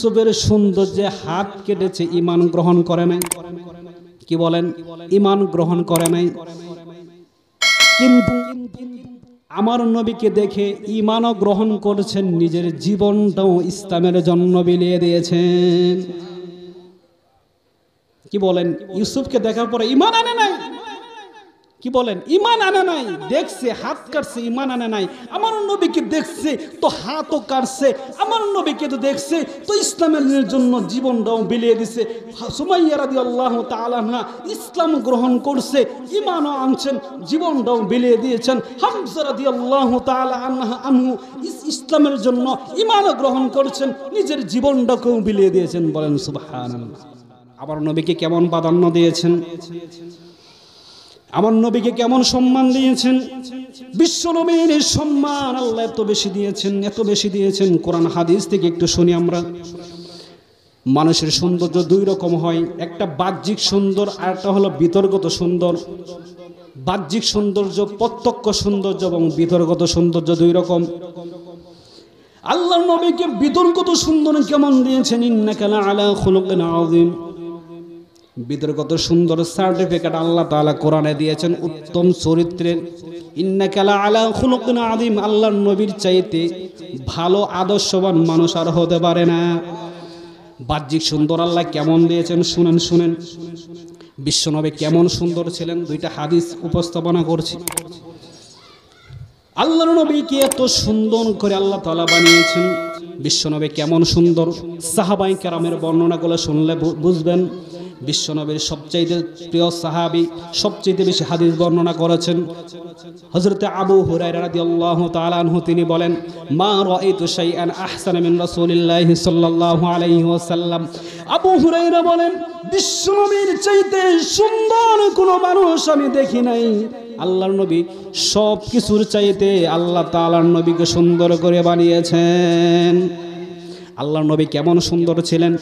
ইউসুফের সৌন্দর্যে হাত কেটেছে, ঈমান গ্রহণ করে নাই। কি বলেন? ঈমান গ্রহণ করে নাই। কিন্তু আমার নবীকে দেখে ঈমানও গ্রহণ করেছেন, নিজের জীবনটাও ইসলামের জন্য বিলিয়ে দিয়েছেন। কি বলেন? ইউসুফকে দেখার পরে ঈমান আনে নাই। কি বলেন? ঈমান আনে নাই। দেখছে হাত কাটছে, ঈমান আনে নাই। আমার নবীকে দেখছে তো হাতও কাটছে, আমার নবীকে তো দেখছে তো ইসলামের জন্য জীবনটাও বিলিয়ে দিছে। সুমাইয়া রাদিয়াল্লাহু তাআলা আনহা ইসলাম গ্রহণ করছে, ঈমানও আনছেন, জীবনটাও বিলিয়ে দিয়েছেন। হামজা রাদিয়াল্লাহু তাআলা আনহু ইসলামের জন্য ঈমানও গ্রহণ করেছেন, নিজের জীবনটাকেও বিলিয়ে দিয়েছেন। বলেন সুবহানাল্লাহ। আমার নবীকে কেমন প্রাধান্য দিয়েছেন, আমার নবীকে কেমন সম্মান দিয়েছেন। বিশ্ব নবীর সম্মান আল্লাহ এত বেশি দিয়েছেন, এত বেশি দিয়েছেন। কোরআন হাদিস থেকে একটু শুনি আমরা। মানুষের সৌন্দর্য দুই রকম হয়, একটা বাহ্যিক সুন্দর, আর একটা হলো বিতর্গত সুন্দর। বাহ্যিক সৌন্দর্য, প্রত্যক্ষ সৌন্দর্য এবং বিতর্গত সৌন্দর্য দুই রকম। আল্লাহর নবীকে বিতর্গত সুন্দর কেমন দিয়েছেন? ইন্নাকা লাআলা খুলুকিন আযীম। বিতর্গত সুন্দর সার্টিফিকেট আল্লাহ তাআলা কোরআনে দিয়েছেন উত্তম চরিত্রের। ইন্নাকা লাআলা খুলুকিন আযীম। আল্লাহর নবীর চাইতে ভালো আদর্শবান মানুষ আর হতে পারে না। বাহ্যিক সুন্দর আল্লাহ কেমন দিয়েছেন শুনেন শুনেন। বিশ্বনবী কেমন সুন্দর ছিলেন, দুইটা হাদিস উপস্থাপনা করছি। আল্লাহর নবীকে এত সুন্দর করে আল্লাহ তাআলা বানিয়েছেন। বিশ্বনবী কেমন সুন্দর, সাহাবায়ে কেরামের বর্ণনাগুলো শুনলে বুঝবেন। বিশ্বনবীর সবচেয়ে প্রিয় সাহাবী, সবচেয়ে বেশি হাদিস বর্ণনা করেছেন হযরত আবু হুরায়রা রাদিয়াল্লাহু তাআলা আনহু। তিনি বলেন, মা রাআইতু শাইআন আহসানা মিন রাসূলিল্লাহি সাল্লাল্লাহু আলাইহি ওয়াসাল্লাম। আবু হুরায়রা বলেন, বিশ্বনবীর চাইতে সুন্দর কোনো মানুষ আমি দেখি নাই। আল্লাহর নবী সব কিছুর চাইতে আল্লাহ তাআলার নবীকে সুন্দর করে বানিয়েছেন। আল্লাহর নবী কেমন সুন্দর ছিলেন।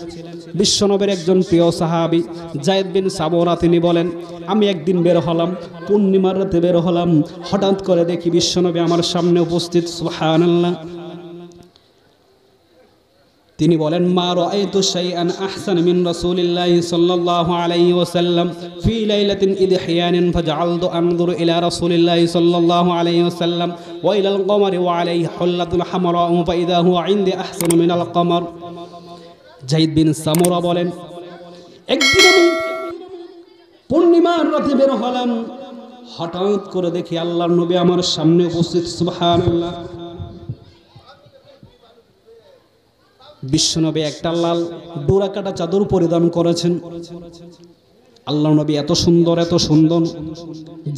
বিশ্বনবীর একজন প্রিয় সাহাবী যায়েদ বিন সামরা তিনি বলেন, আমি একদিন বের হলাম, পূর্ণিমার রাতে বের হলাম, হঠাৎ করে দেখি বিশ্বনবী আমার সামনে উপস্থিত। সুবহানাল্লাহ। তিনি বলেন, মা রাআইতু শাইআন আহসানা মিন রাসূলিল্লাহি সাল্লাল্লাহু আলাইহি ওয়াসাল্লাম ফি লাইলাতিন ইদহিয়ানিন ফাজআলতু আনজুরু ইলা রাসূলিল্লাহি সাল্লাল্লাহু আলাইহি ওয়াসাল্লাম ওয়া ইলাল কমারি ওয়া আলাইহি হুল্লাতুন হামরা ফা ইযা হুয়া ইনদি আহসানু মিনাল কমার। যায়েদ বিন সামরা বলেন, একদিন আমি পূর্ণিমার রাতে বের হলাম, হঠাৎ করে দেখি আল্লাহর নবী আমার সামনে উপস্থিত। সুবহানাল্লাহ। বিশ্বনবী একটা লাল ডোরা কাটা চাদর পরিধান করেছেন। আল্লাহর নবী এত সুন্দর, এত সুন্দর।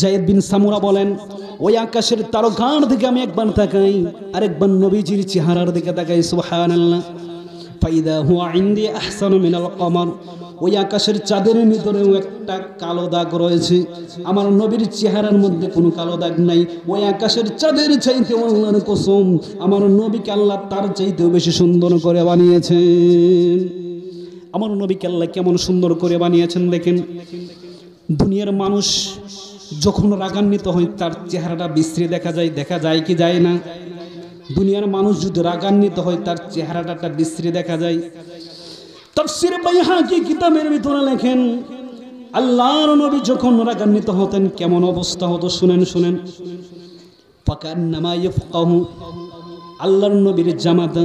যায়েদ বিন সামরা বলেন, ওই আকাশের তারকার দিকে আমি একবার তাকাই, আরেকবার নবীজির চেহারার দিকে তাকাই। সুবহানাল্লাহ। ফাইদা হুয়া ইনদি আহসানু মিনাল কমার। ওই আকাশের চাঁদের ভিতরেও একটা কালো দাগ রয়েছে, আমার নবীর চেহারার মধ্যে কোনো কালো দাগ নাই। ওই আকাশের চাঁদের চাইতে আল্লাহর কসম, আমার নবীকে আল্লাহ তার চাইতেও বেশি সুন্দর করে বানিয়েছেন। আমার নবীকে আল্লাহ কেমন সুন্দর করে বানিয়েছেন দেখেন। দুনিয়ার মানুষ যখন রাগান্বিত হয় তার চেহারাটা বিশ্রী দেখা যায়, দেখা যায় কি যায় না? দুনিয়ার মানুষ যদি রাগান্বিত হয় তার চেহারাটা একটা বিশ্রী দেখা যায়। তাফসীর বাইহাকি কিতাবের ভিতরে লেখেন, আল্লাহর নবী যখন রাগান্বিত হতেন কেমন অবস্থা হতো শুনেন শুনেন। ফাকান্নামা ইয়াফকাহু। আল্লাহর নবীর জামাতা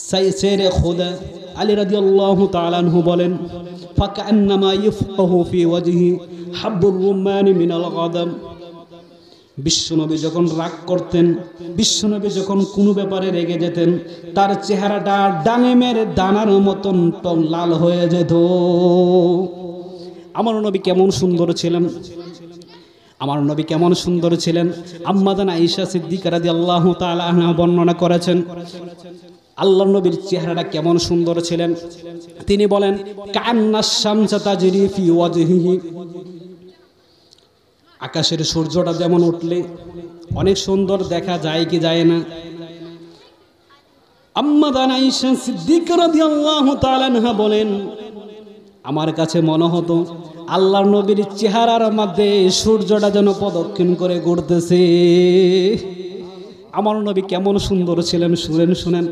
সাইয়েরে খোদা আলী রাদিয়াল্লাহু তাআলা আনহু বলেন, ফাকান্নামা ইয়াফকাহু ফি ওয়াজহি হাব্বুর রুমানি মিনাল গাদাম। বিশ্বনবী যখন রাগ করতেন, বিশ্বনবী যখন কোনো ব্যাপারে রেগে যেতেন, তার চেহারাটা ডালিমের দানার মতন লাল হয়ে যেত। আমার নবী কেমন সুন্দর ছিলেন, আমার নবী কেমন সুন্দর ছিলেন। আম্মা জান আয়েশা সিদ্দিকা রাদিয়াল্লাহু তাআলা আনহা বর্ণনা করেছেন আল্লাহর নবীর চেহারাটা কেমন সুন্দর ছিলেন। তিনি বলেন, কান্নাশ শামসা তাজরি ফি ওয়াজহিহি। আকাশের সূর্যটা যেমন উঠলে অনেক সুন্দর দেখা যায় কি যায় না? আম্মা জান আয়েশা সিদ্দিকা রাদিয়াল্লাহু তাআলা আনহা বলেন, আমার কাছে মনে হতো আল্লাহর নবীর চেহারার মধ্যে সূর্যটা যেন প্রদক্ষিণ করে ঘুরতেছে। আমার নবী কেমন সুন্দর ছিলেন শুনেন শুনেন।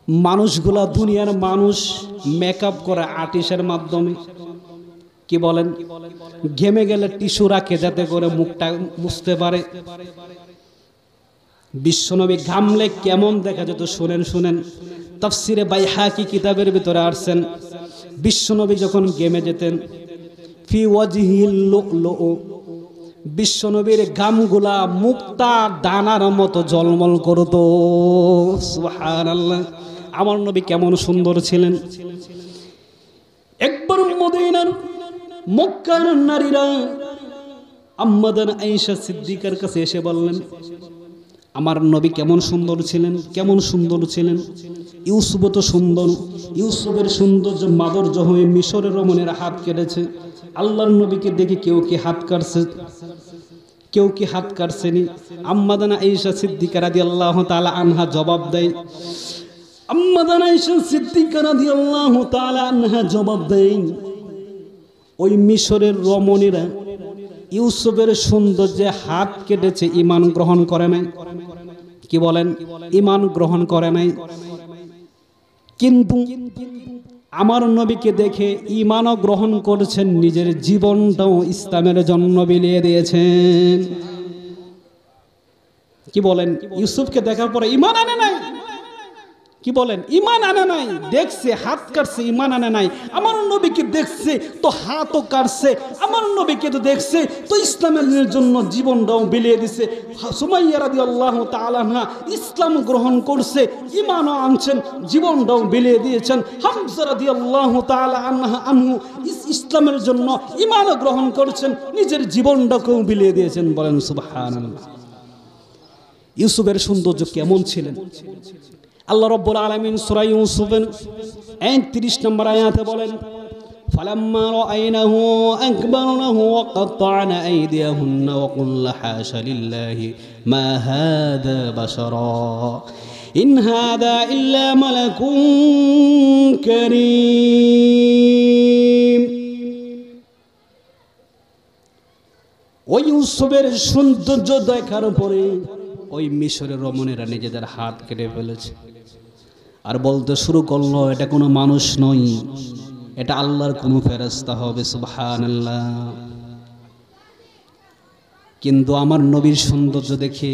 মানুষগুলা দুনিয়ার মানুষ মেকআপ করে আর্টিস্টের মাধ্যমে, কি বলেন, ঘেমে গেলে টিস্যু রাখে যাতে করে মুখটা মুছতে পারে। বিশ্বনবী ঘামলে কেমন দেখা যেত শুনেন শুনেন। তাফসিরে বাইহাকি কিতাবের ভিতরে আসছেন, বিশ্বনবী যখন ঘেমে যেতেন, ফি ওয়াজহিল লুলু, বিশ্বনবীর ঘামগুলা মুক্তা দানার মতো জলমল করত। সুবহানাল্লাহ, আমার নবী কেমন সুন্দর ছিলেন। একবার মদিনার মক্কার নারীরা আম্মাদান আয়েশা সিদ্দিকার কাছে এসে বললেন, আমার নবী কেমন সুন্দর ছিলেন, কেমন সুন্দর ছিলেন। ইউসুফ তো সুন্দর, ইউসুফের সৌন্দর্য মাধুর্য হয়ে মিশরের রমণীরা হাত কেটেছে। আল্লাহর নবীকে দেখে কেউ কি হাত কাটছে, কেউ কি হাত কাটছেনি। আম্মাদান আয়েশা সিদ্দিকা রাদিয়াল্লাহু তাআলা আনহা জবাব দেয়, আম্মাদান আয়েশা সিদ্দিকা রাদিয়াল্লাহু তাআলা আনহা জবাব দেয়, ওই মিশরের রমণীরা ইউসুফের সৌন্দর্যে হাত কেটেছে, ঈমান গ্রহণ করে নাই। কি বলেন, ঈমান গ্রহণ করে নাই। কিন্তু আমার নবীকে দেখে ঈমানও গ্রহণ করেছেন, নিজের জীবনটাও ইসলামের জন্য বিলিয়ে দিয়েছেন। কি বলেন, ইউসুফকে দেখার পরে ঈমান আনে নাই। কি বলেন, ঈমান আনে নাই। দেখছে হাত কাটছে, ঈমান আনে নাই। আমার নবীকে দেখছে তো হাতও কাটছে, আমার নবীকে তো দেখছে তো ইসলামের জন্য জীবনটাও বিলিয়ে দিছে। সুমাইয়া রাদিয়াল্লাহু তাআলা আনহা ইসলাম গ্রহণ করছে, ঈমানও আনছেন, জীবনটাও বিলিয়ে দিয়েছেন। হামজা রাদিয়াল্লাহু তাআলা আনহু ইসলামের জন্য ঈমানও গ্রহণ করেছেন, নিজের জীবনটাকেও বিলিয়ে দিয়েছেন। বলেন সুবহানাল্লাহ। ইউসুফের সৌন্দর্য কেমন ছিলেন। আল্লাহ রাব্বুল আলামিন সূরা ইউসুফের ৩১ নম্বর আয়াতে বলেন, ফালাম্মা রাআইনাহু আকবারনাহু ওয়া কাত্তা'না আইদিয়াহুন্না ওয়া কুল্লা হাশা লিল্লাহি মা হাযা বাশারা ইন হাযা ইল্লা মালাকুন কারীম। ওই ইউসুফের সৌন্দর্য দেখার পরে ওই মিশরের রমণীরা নিজেদের হাত কেটে ফেলেছে আর বলতে শুরু করলো, এটা কোনো মানুষ নয়, এটা আল্লাহর কোনো ফেরেশতা হবে। সুবহানাল্লাহ। কিন্তু আমার নবীর সৌন্দর্য দেখে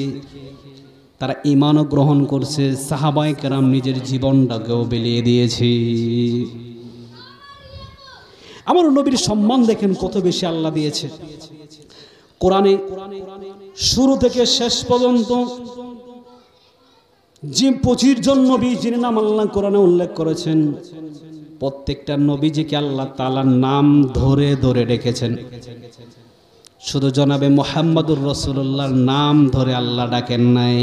তারা ঈমানও গ্রহণ করছে, সাহাবায়ে কেরাম নিজের জীবনটাকেও বিলিয়ে দিয়েছে। আমার নবীর সম্মান দেখেন কত বেশি আল্লাহ দিয়েছে। কোরআনে শুরু থেকে শেষ পর্যন্ত যে 25 জন নবীজির নাম আল্লাহ কোরআনে উল্লেখ করেছেন, প্রত্যেকটা নবীজিকে আল্লাহ তাআলার নাম ধরে ধরে ডেকেছেন। শুধু জনাবে মুহাম্মদুর রাসূলুল্লাহর নাম ধরে আল্লাহ ডাকেন নাই।